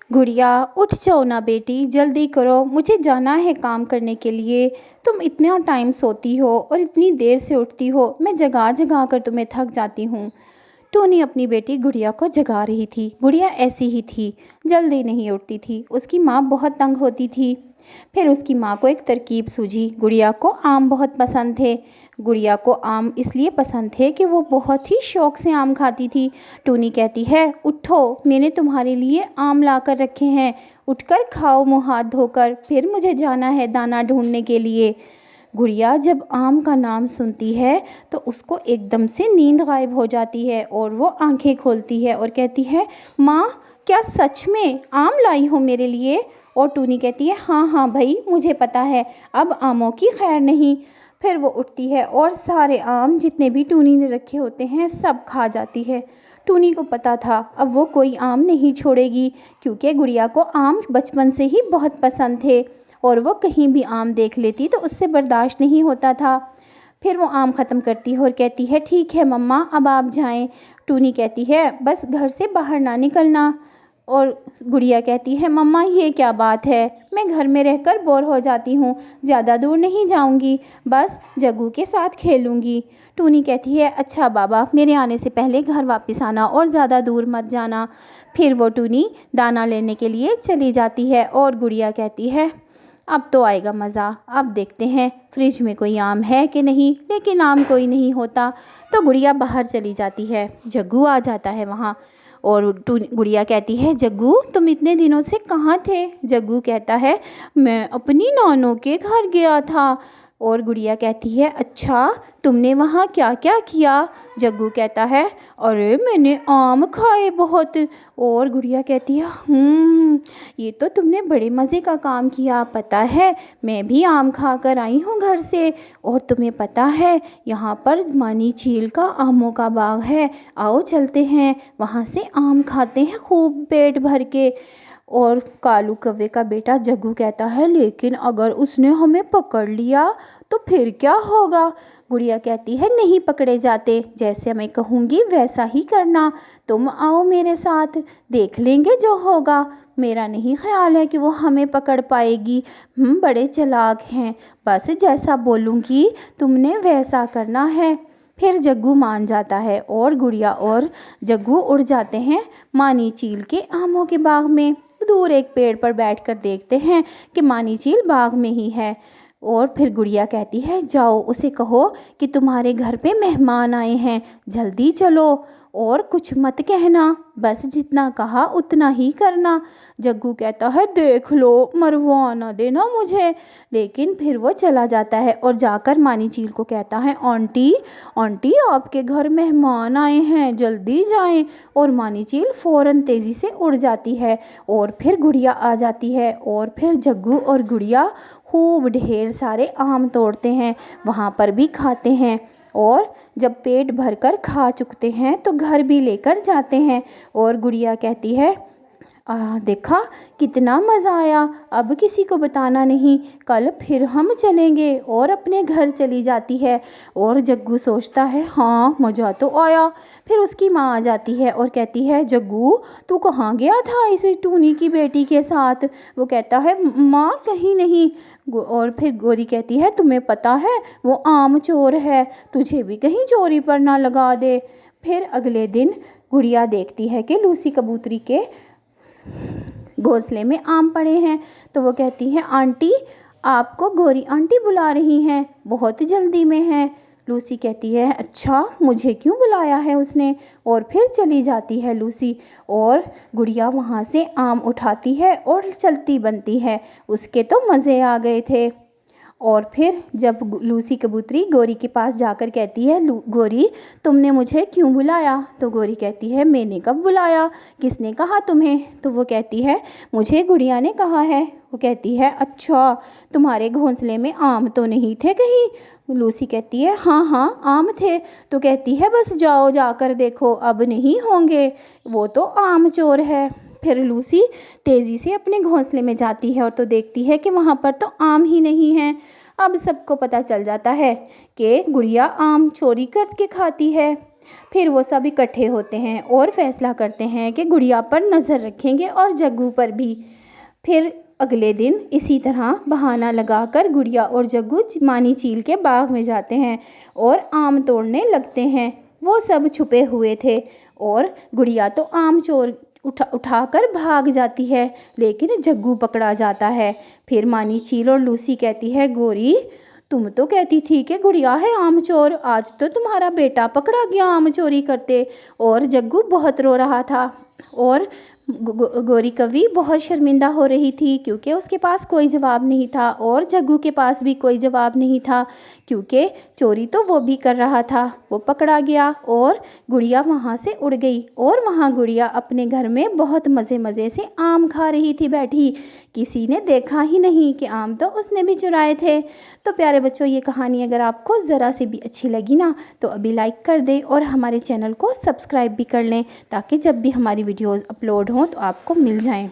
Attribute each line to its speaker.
Speaker 1: गुड़िया, उठ जाओ ना बेटी, जल्दी करो, मुझे जाना है काम करने के लिए। तुम इतना टाइम सोती हो और इतनी देर से उठती हो, मैं जगा जगा कर तुम्हें थक जाती हूँ। टूनी अपनी बेटी गुड़िया को जगा रही थी। गुड़िया ऐसी ही थी, जल्दी नहीं उठती थी। उसकी माँ बहुत तंग होती थी। फिर उसकी माँ को एक तरकीब सूझी। गुड़िया को आम बहुत पसंद थे। गुड़िया को आम इसलिए पसंद थे कि वो बहुत ही शौक़ से आम खाती थी। टूनी कहती है, उठो, मैंने तुम्हारे लिए आम ला कर रखे हैं, उठकर खाओ मुँह हाथ धोकर, फिर मुझे जाना है दाना ढूंढने के लिए। गुड़िया जब आम का नाम सुनती है तो उसको एकदम से नींद गायब हो जाती है और वो आंखें खोलती है और कहती है, माँ, क्या सच में आम लाई हो मेरे लिए? और टूनी कहती है, हाँ हाँ भाई, मुझे पता है, अब आमों की खैर नहीं। फिर वो उठती है और सारे आम जितने भी टूनी ने रखे होते हैं सब खा जाती है। टूनी को पता था अब वो कोई आम नहीं छोड़ेगी, क्योंकि गुड़िया को आम बचपन से ही बहुत पसंद थे और वो कहीं भी आम देख लेती तो उससे बर्दाश्त नहीं होता था। फिर वो आम ख़त्म करती है और कहती है, ठीक है मम्मा, अब आप जाएं। टूनी कहती है, बस घर से बाहर ना निकलना। और गुड़िया कहती है, मम्मा ये क्या बात है, मैं घर में रहकर बोर हो जाती हूँ, ज़्यादा दूर नहीं जाऊँगी, बस जग्गू के साथ खेलूँगी। टूनी कहती है, अच्छा बाबा, मेरे आने से पहले घर वापस आना और ज़्यादा दूर मत जाना। फिर वो टूनी दाना लेने के लिए चली जाती है और गुड़िया कहती है, अब तो आएगा मज़ा, अब देखते हैं फ्रिज में कोई आम है कि नहीं। लेकिन आम कोई नहीं होता तो गुड़िया बाहर चली जाती है। जग्गू आ जाता है वहाँ और गुड़िया कहती है, जग्गू तुम इतने दिनों से कहाँ थे? जग्गू कहता है, मैं अपनी नानों के घर गया था। और गुड़िया कहती है, अच्छा, तुमने वहाँ क्या क्या किया? जग्गू कहता है, अरे मैंने आम खाए बहुत। और गुड़िया कहती है, ये तो तुमने बड़े मज़े का काम किया, पता है मैं भी आम खा कर आई हूँ घर से। और तुम्हें पता है यहाँ पर मानी झील का आमों का बाग है, आओ चलते हैं वहाँ से आम खाते हैं खूब पेट भर के। और कालू कौवे का बेटा जग्गू कहता है, लेकिन अगर उसने हमें पकड़ लिया तो फिर क्या होगा? गुड़िया कहती है, नहीं पकड़े जाते, जैसे मैं कहूँगी वैसा ही करना, तुम आओ मेरे साथ, देख लेंगे जो होगा। मेरा नहीं ख्याल है कि वो हमें पकड़ पाएगी, हम बड़े चालाक हैं, बस जैसा बोलूँगी तुमने वैसा करना है। फिर जग्गू मान जाता है और गुड़िया और जग्गू उड़ जाते हैं मानी झील के आमों के बाग में। दूर एक पेड़ पर बैठकर देखते हैं कि मानी झील बाग में ही है। और फिर गुड़िया कहती है, जाओ उसे कहो कि तुम्हारे घर पे मेहमान आए हैं, जल्दी चलो और कुछ मत कहना, बस जितना कहा उतना ही करना। जग्गू कहता है, देख लो, मरवा ना देना मुझे। लेकिन फिर वो चला जाता है और जाकर मानी झील को कहता है, आंटी आंटी, आपके घर मेहमान आए हैं, जल्दी जाएं। और मानी झील फ़ौरन तेज़ी से उड़ जाती है और फिर गुड़िया आ जाती है और फिर जग्गू और गुड़िया खूब ढेर सारे आम तोड़ते हैं, वहाँ पर भी खाते हैं। और जब पेट भरकर खा चुकते हैं तो घर भी लेकर जाते हैं। और गुड़िया कहती है, देखा कितना मज़ा आया, अब किसी को बताना नहीं, कल फिर हम चलेंगे। और अपने घर चली जाती है। और जग्गू सोचता है, हाँ मज़ा तो आया। फिर उसकी माँ आ जाती है और कहती है, जग्गू तू कहाँ गया था इस टूनी की बेटी के साथ? वो कहता है, माँ कहीं नहीं। और फिर गोरी कहती है, तुम्हें पता है वो आम चोर है, तुझे भी कहीं चोरी पर ना लगा दे। फिर अगले दिन गुड़िया देखती है कि लूसी कबूतरी के घोंसले में आम पड़े हैं, तो वो कहती है, आंटी आपको गोरी आंटी बुला रही हैं, बहुत जल्दी में हैं। लूसी कहती है, अच्छा, मुझे क्यों बुलाया है उसने? और फिर चली जाती है लूसी और गुड़िया वहाँ से आम उठाती है और चलती बनती है। उसके तो मज़े आ गए थे। और फिर जब लूसी कबूतरी गोरी के पास जाकर कहती है, गोरी तुमने मुझे क्यों बुलाया? तो गोरी कहती है, मैंने कब बुलाया, किसने कहा तुम्हें? तो वो कहती है, मुझे गुड़िया ने कहा है। वो कहती है, अच्छा, तुम्हारे घोंसले में आम तो नहीं थे कहीं? लूसी कहती है, हाँ हाँ आम थे। तो कहती है, बस जाओ जाकर देखो, अब नहीं होंगे, वो तो आम चोर है। फिर लूसी तेज़ी से अपने घोंसले में जाती है और तो देखती है कि वहाँ पर तो आम ही नहीं हैं। अब सबको पता चल जाता है कि गुड़िया आम चोरी करके खाती है। پھر وہ سب اکٹھے ہوتے ہیں اور فیصلہ کرتے ہیں کہ گڑیا پر نظر رکھیں گے اور جگو پر بھی۔ پھر اگلے دن اسی طرح بہانہ لگا کر گڑیا اور جگو مانی جھیل کے باغ میں جاتے ہیں اور آم توڑنے لگتے ہیں۔ وہ سب چھپے ہوئے تھے اور گڑیا تو آم چور اٹھا کر بھاگ جاتی ہے، لیکن جگو پکڑا جاتا ہے۔ پھر مانی جھیل اور لوسی کہتی ہے، گوری تم تو کہتی تھی کہ گڑیا ہے آم چور، آج تو تمہارا بیٹا پکڑا گیا آم چوری کرتے۔ اور جگو بہت رو رہا تھا اور گوری کوی بہت شرمندہ ہو رہی تھی کیونکہ اس کے پاس کوئی جواب نہیں تھا اور جگو کے پاس بھی کوئی جواب نہیں تھا، کیونکہ چوری تو وہ بھی کر رہا تھا۔ وہ پکڑا گیا اور گڑیا وہاں سے اڑ گئی اور وہاں گڑیا اپنے گھر میں بہت مزے سے آم کھا رہی تھی بیٹھی، کسی نے دیکھا ہی نہیں کہ آم تو اس نے بھی چرائے تھے۔ تو پیارے بچوں، یہ کہانی اگر آپ کو ذرا سے بھی اچھی لگی نا تو ابھی لائک کر دیں اور ہمارے چینل کو سبسکرائب بھی کر لیں، تاکہ جب بھی ہماری ویڈیوز اپلوڈ ہوں تو آپ کو مل جائیں۔